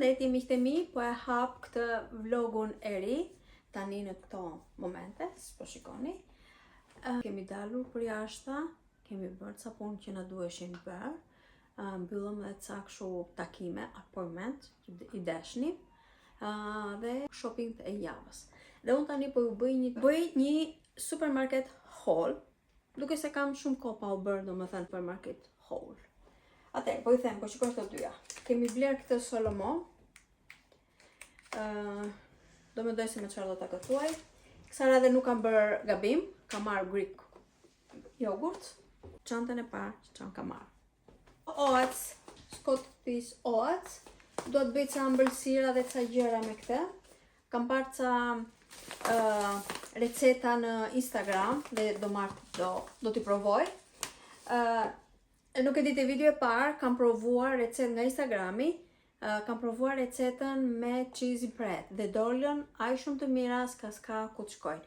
Përshëndetje miqtë e mi, po e hap këtë vlogun e ri tani në këto momente, po shikoni. Kemi dalur për jashta, kemi bërë ca punë që na duheshin bërë. Mbyllëm edhe ca kështu takime, appointment, që i dashni, dhe shopping e javës. Dhe unë tani po ju bëj një supermarket haul, duke se kam shumë kohë pa u bërë, domethënë supermarket haul. Atëherë, po i them, po shikoj këto dyja. Kemi bler këtë Solomon. Do mendoj se me çfarë do ta gatuaj. Kësa radhe nuk kam bërë gabim, kam marrë Greek yogurt. Çantën e parë që kam marrë. Oats, Scottish Oats. Do të bëj ca ëmbëlsira dhe ca gjëra me këtë. Kam parë ca receta në Instagram dhe do t'i provoj. Nuk e di te video e parë, kam provuar recet nga Instagrami, kam provuar recetën me cheesy bread dhe dolën aq shumë të mira s'ka ku të shkojnë.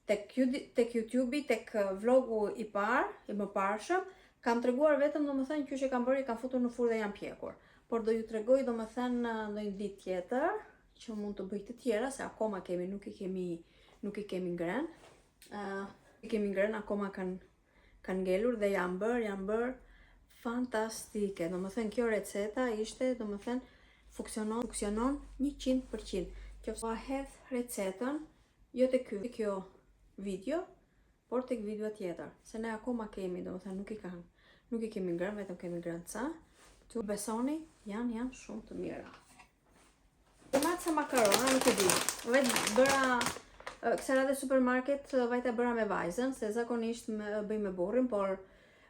Tek YouTube-i, tek vlogu i parë, i mëparshëm, kam treguar vetëm domethënë që kam bërë, kam futur në furrë dhe jam pjekur. Por do ju tregoj domethënë ndonjë ditë tjetër që mund të bëj të tjera, se akoma nuk i kemi ngrënë. Akoma kanë ngelur dhe janë bërë fantastike. Domethënë kjo receta ishte, domethënë funksionon 100%. Që po hedh recetën jo tek kjo video, por tek video tjetër. Se ne akoma kemi, domethënë nuk i kemi ngrënë, vetëm kemi ngrënë ca. Tu besoni, janë shumë të mira. Maca makarona, nuk e di. Vetë bëra kësa radhe supermarket, vajta bëra me vajzën, se zakonisht bëj me burrin, por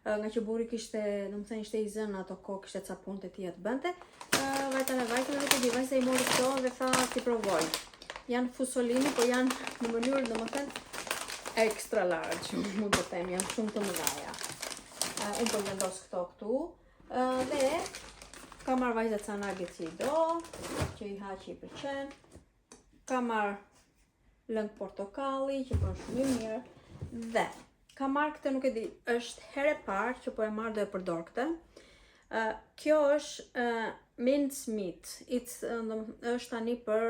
nga që burri kishte, domethënë ishte i zënë ato kohë, kishte ca punë të tija të bënte, vajta me vajzën, nuk e di, vajza i mori këto dhe tha ti provoj. Janë fusolini, po janë në mënyrë domethënë extra large, mund të them, janë shumë të mëdha. Unë po vendos këto këtu, dhe ka marrë vajza ca nuggets që i do, që i ha që i pëlqen. Ka marrë lëng portokalli, që bën shumë mirë, dhe ka marrë këtë, nuk e di, është herë e parë që po e marrë dhe e përdor këtë. Kjo është mince meat, është tani për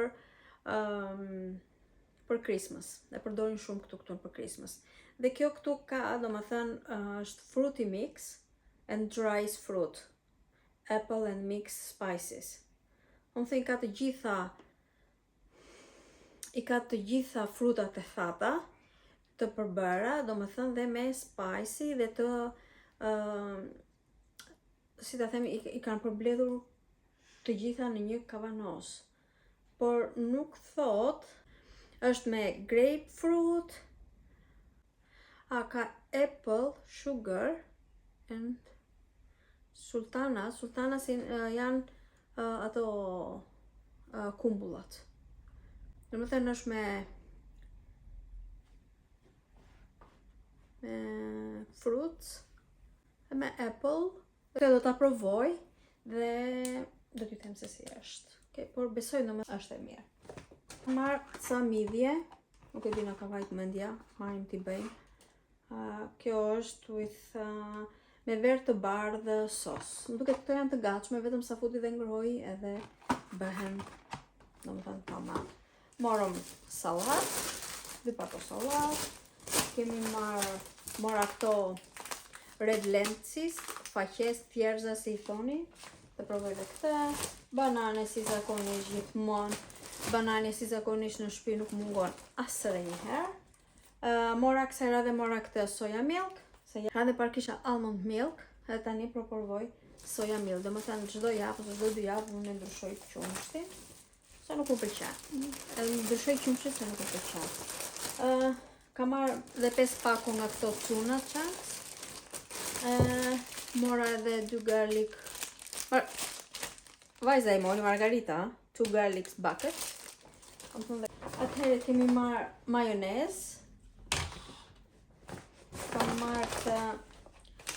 Christmas, e përdorin shumë këtu për Christmas. Dhe kjo këtu ka, domethënë, është fruity mix and dried fruit, apple and mixed spices. Unë thënë ka të gjitha frutat e thata, të përbëra, domethënë dhe me spicy dhe të, si ta themi, i kanë përbledhur të gjitha në një kavanos. Por nuk thot, është me grapefruit, ka apple, sugar, and sultana. Sultana janë ato kumbullat. Domethënë është me fruits, me apple. Këtë do ta provoj dhe do t'ju them se si është. Por besoj domethënë është e mirë. Marr ca midhje, nuk e di na ka vajt mendja, marrim t'i bëjmë. Kjo është me ver të bardhë sos. Më duket këto janë të gatshme, vetëm sa futi dhe ngroj edhe bëhen domethënë tamam. Morëm sallat, 2 pato sallat. Kemi mora këto red lentis, faqes, thjerza si i thoni, të provoj dhe këtë. Banane si zakonisht gjithmonë, banane si zakonisht në shtëpi nuk mungon asë edhe një herë. Mora kësaj radhe mora këtë soja milk, radhe par kisha almond milk, edhe tani provoj soja milk. Domethënë çdo javë ose çdo 2 javë unë ndryshoj qumshtin, se nuk u pëlqen. Ndryshoj qumshtin se nuk u pëlqen. Ka marrë dhe 5 pako nga këto tuna chunks. Mora edhe 2 garlic. Vajza i mori Margarita, 2 garlic buckets. Atëherë kemi marrë majonez. Kam marrë të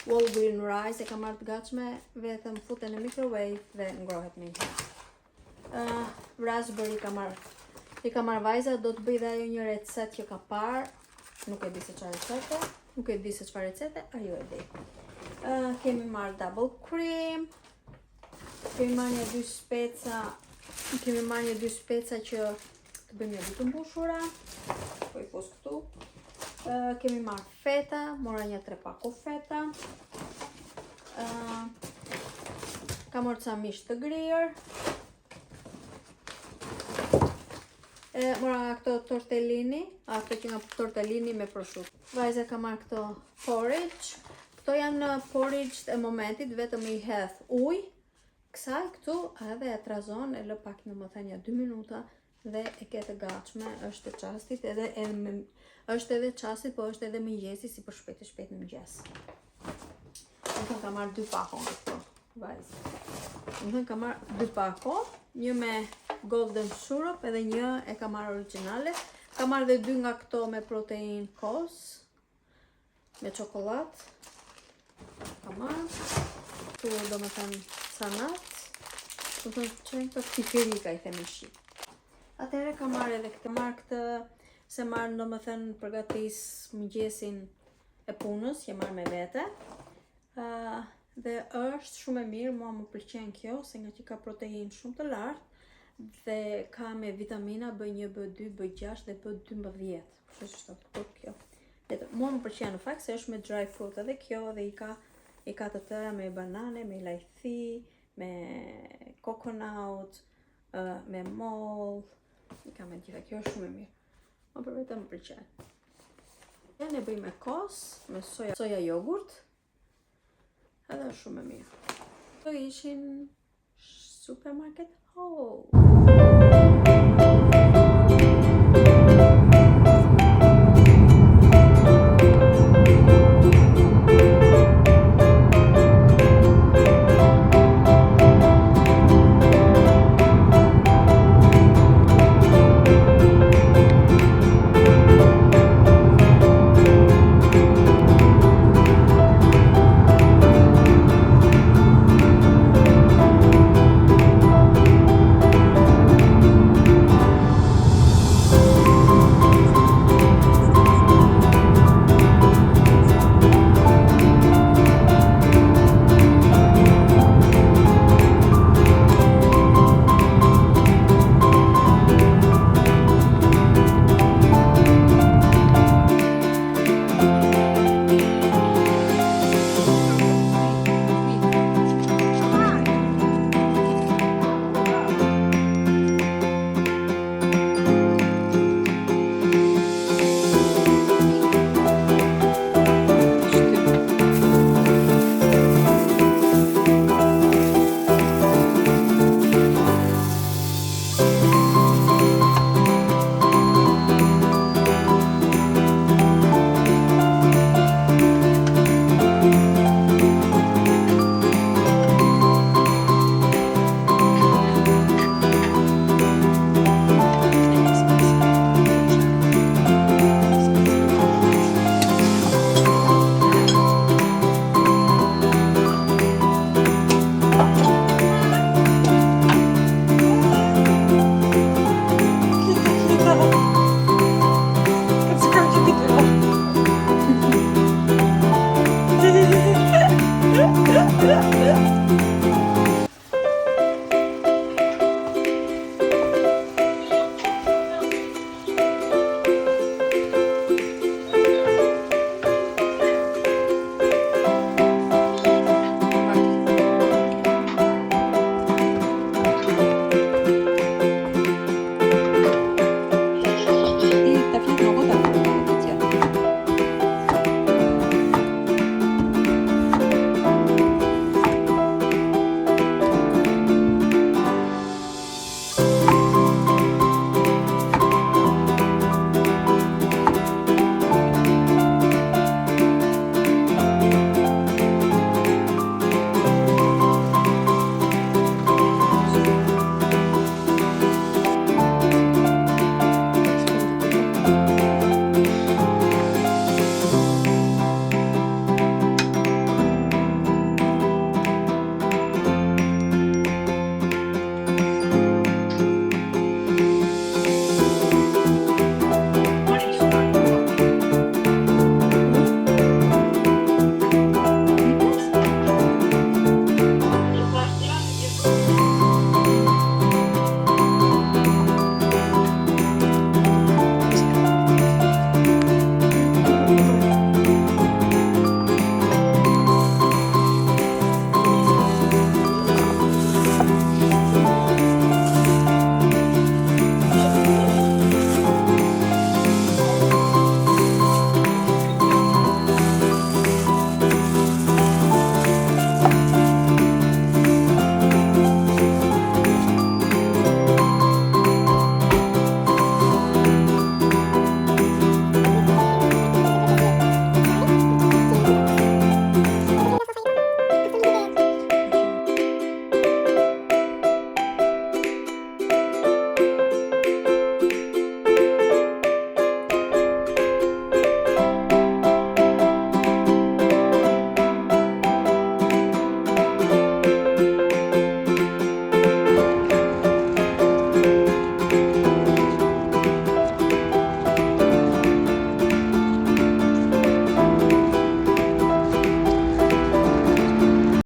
whole grain rice, e kam marrë të gatshme, vetëm futen në microwave dhe ngrohet me një. Raspberry ka marrë vajza, do të bëj dhe ajo një recet që ka parë. Nuk e di se çfarë recete, ajo e di. Kemi marrë double cream. Kemi marrë një 2 speca Kemi marrë një 2 speca që të bëjmë një të mbushura. Po I pos këtu. Kemi marrë feta, mora një 3 pako feta. Ka marrë ca mish të grirë. Mora këto tortellini, ato që nga tortellini me prosciutto. Vajza ka marrë këto porridge. Këto janë porridge e momentit, vetëm I hedh ujë. Kësaj këtu edhe e trazon, e lë pak domethënë 2 minuta dhe e ke të gatshme, është e çastit është edhe çastit, po është edhe mëngjesi si për shpejt në mëngjes. Domethënë ka marrë 2 pako këto, vajzë. Domethënë ka marrë 2 pako, një me golden syrup edhe një e ka marrë origjinale. Ka marrë dhe 2 nga këto me protein kos, me çokoladë. Ka marrë. Tu domethënë sanat. Domethënë çojnë këto pipirika I themi në shqip. Atëherë ka marrë edhe këtë, marrë këtë se marrë domethënë përgatis mëngjesin e punës, që marrë me vete. Dhe është shumë e mirë, mua më pëlqen kjo, se nga që ka protein shumë të lartë dhe ka me vitamina B1, B2, B6 dhe B12. Kështu që është kjo. Mua më pëlqen në fakt se është me dry fruit edhe kjo dhe I ka të tëra me banane, me lajthi, me coconut, me moll. I ka me gjitha, kjo është shumë e mirë. Më për vetë më pëlqen. Ne bëjmë me kos, me soja jogurt. Edhe është shumë e mirë. Këto ishin Supermarket Haul.